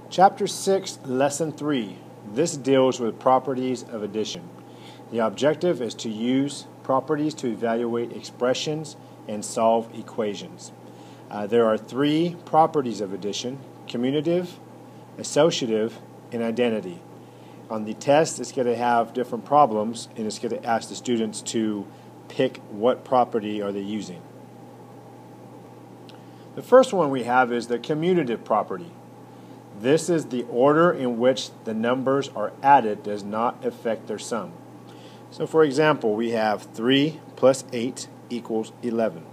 Chapter 6, Lesson 3. This deals with properties of addition. The objective is to use properties to evaluate expressions and solve equations. There are three properties of addition: commutative, associative, and identity. On the test, it's going to have different problems, and it's going to ask the students to pick what property are they using. The first one we have is the commutative property. This is the order in which the numbers are added does not affect their sum. So for example, we have 3 plus 8 equals 11.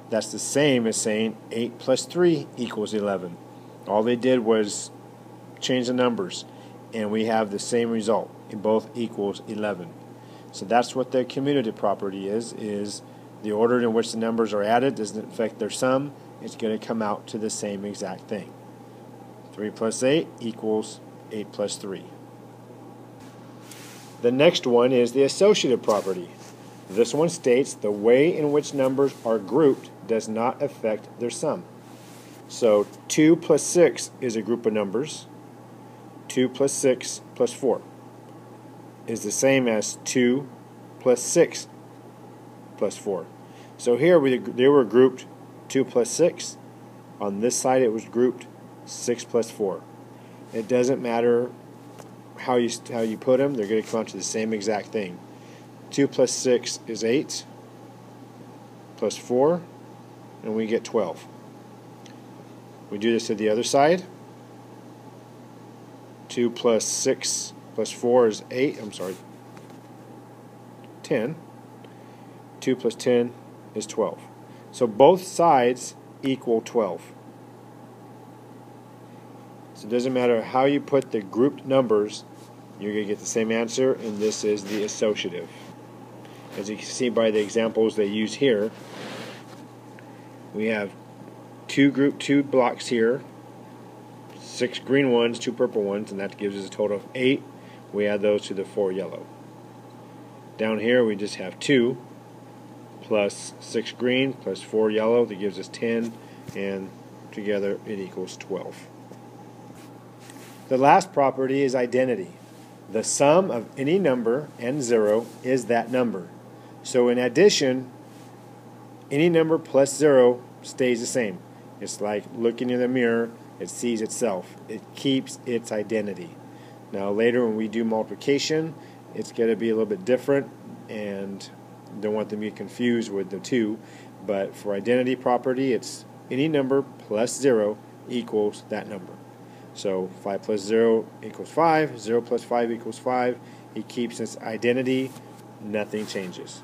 That's the same as saying 8 plus 3 equals 11. All they did was change the numbers, and we have the same result. It both equals 11. So that's what the commutative property is the order in which the numbers are added doesn't affect their sum. It's going to come out to the same exact thing. 3 plus 8 equals 8 plus 3. The next one is the associative property. This one states the way in which numbers are grouped does not affect their sum. So 2 plus 6 is a group of numbers. 2 plus 6 plus 4 is the same as 2 plus 6 plus 4. So here they were grouped 2 plus 6. On this side it was grouped 6 plus 4. It doesn't matter how you put them, they're going to come out to the same exact thing. 2 plus 6 is 8 plus 4, and we get 12. We do this to the other side. 2 plus 6 plus 4 is 10. 2 plus 10 is 12. So both sides equal 12. So it doesn't matter how you put the grouped numbers, you're going to get the same answer, and this is the associative. As you can see by the examples they use here, we have two blocks here, 6 green ones, 2 purple ones, and that gives us a total of 8. We add those to the 4 yellow. Down here we just have 2 plus 6 green plus 4 yellow, that gives us 10, and together it equals 12. The last property is identity. The sum of any number and 0 is that number. So in addition, any number plus 0 stays the same. It's like looking in the mirror, it sees itself. It keeps its identity. Now later when we do multiplication, it's going to be a little bit different, and don't want them to get confused with the 2. But for identity property, it's any number plus 0 equals that number. So 5 plus 0 equals 5, 0 plus 5 equals 5. It keeps its identity, nothing changes.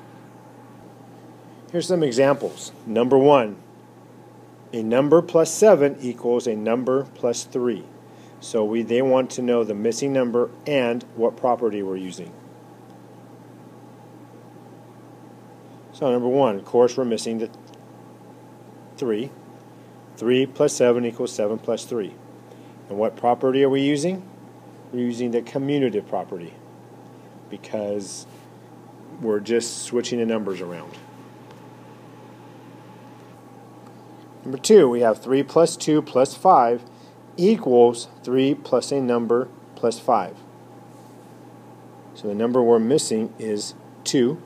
Here's some examples. Number 1, a number plus 7 equals a number plus 3. So they want to know the missing number and what property we're using. So number 1, of course we're missing the 3. 3 plus 7 equals 7 plus 3. And what property are we using? We're using the commutative property because we're just switching the numbers around. Number 2, we have 3 plus 2 plus 5 equals 3 plus a number plus 5. So the number we're missing is 2.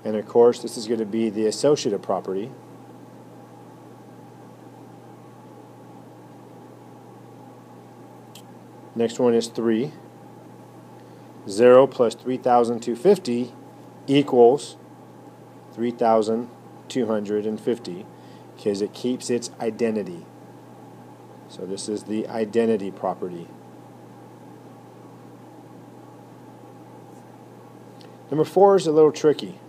And of course this is going to be the associative property. Next one is 3. 0 plus 3,250 equals 3,250 because it keeps its identity. So this is the identity property. Number 4 is a little tricky.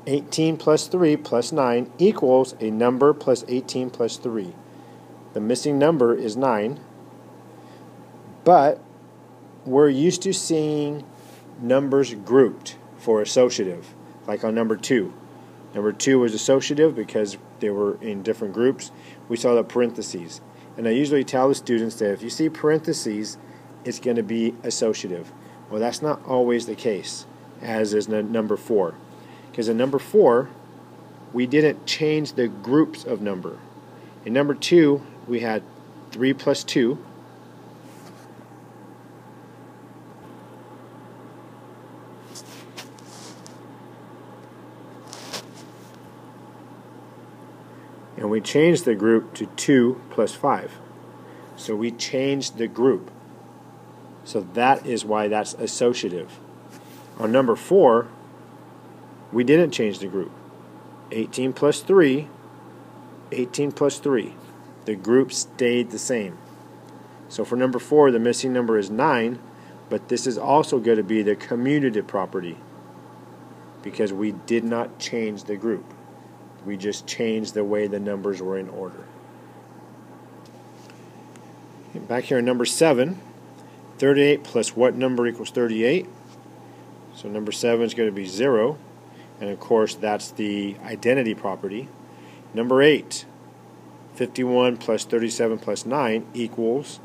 18 plus 3 plus 9 equals a number plus 18 plus 3. The missing number is 9, but we're used to seeing numbers grouped for associative, like on number 2. Number 2 was associative because they were in different groups. We saw the parentheses. And I usually tell the students that if you see parentheses, it's going to be associative. Well, that's not always the case, as is number 4. Because in number 4, we didn't change the groups of number. In number 2, we had 3 plus 2. And we changed the group to 2 plus 5. So we changed the group. So that is why that's associative. On number 4, we didn't change the group. 18 plus 3, 18 plus 3. The group stayed the same. So for number 4, the missing number is 9, but this is also going to be the commutative property because we did not change the group. We just changed the way the numbers were in order. Back here in number 7, 38 plus what number equals 38? So number 7 is going to be 0. And of course, that's the identity property. Number 8, 51 plus 37 plus 9 equals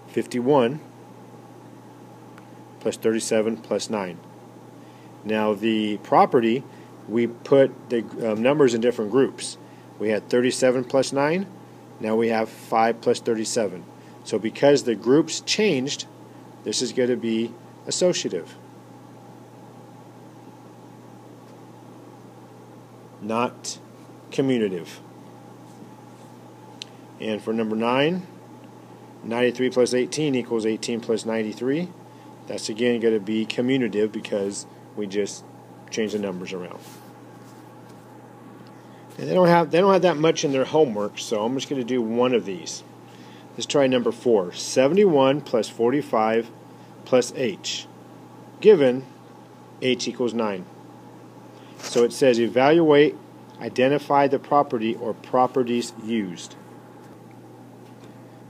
51 plus 37 plus 9. Now the property, we put the numbers in different groups. We had 37 plus 9. Now we have 5 plus 37. So because the groups changed, this is going to be associative, not commutative. And for number 9, 93 plus 18 equals 18 plus 93. That's again going to be commutative because we just changed the numbers around. And they don't have that much in their homework, so I'm just going to do one of these. Let's try number 4. 71 plus 45 plus h, given h equals 9. So it says evaluate, identify the property or properties used.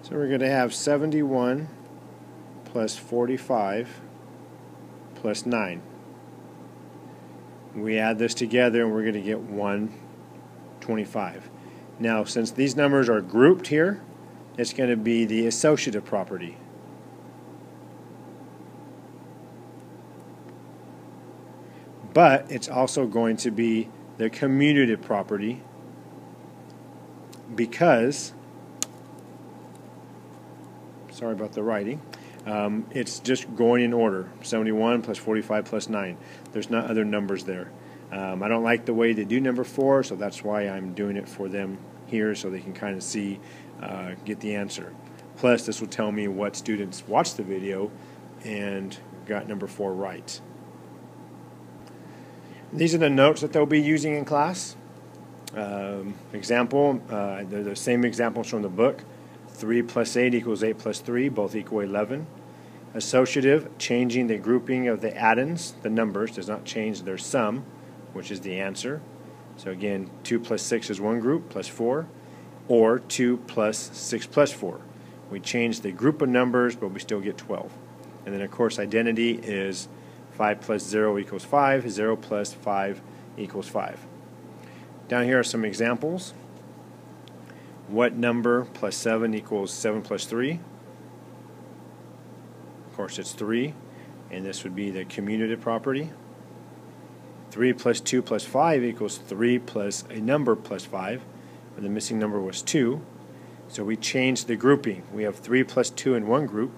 So we're going to have 71 plus 45 plus 9. We add this together and we're going to get 125. Now since these numbers are grouped here, it's going to be the associative property. But it's also going to be the commutative property because, sorry about the writing, it's just going in order. 71 plus 45 plus 9. There's not other numbers there. I don't like the way they do number 4, so that's why I'm doing it for them here so they can kind of see, get the answer. Plus, this will tell me what students watched the video and got number 4 right. These are the notes that they'll be using in class. Example, they're the same examples from the book. 3 plus 8 equals 8 plus 3, both equal 11. Associative, changing the grouping of the addends, the numbers, does not change their sum, which is the answer. So again, 2 plus 6 is one group, plus 4, or 2 plus 6 plus 4. We change the group of numbers, but we still get 12. And then of course identity is 5 plus 0 equals 5, 0 plus 5 equals 5. Down here are some examples. What number plus 7 equals 7 plus 3? Of course it's 3, and this would be the commutative property. 3 plus 2 plus 5 equals 3 plus a number plus 5, and the missing number was 2. So we changed the grouping. We have 3 plus 2 in one group,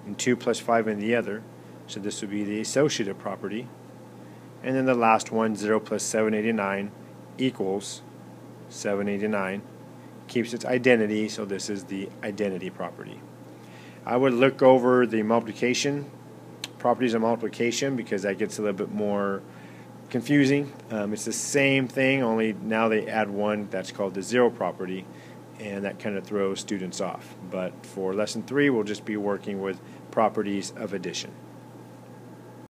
and 2 plus 5 in the other. So this would be the associative property. And then the last one, 0 plus 789 equals 789. Keeps its identity, so this is the identity property. I would look over the multiplication, properties of multiplication, because that gets a little bit more confusing. It's the same thing, only now they add one that's called the 0 property, and that kind of throws students off. But for lesson 3, we'll just be working with properties of addition.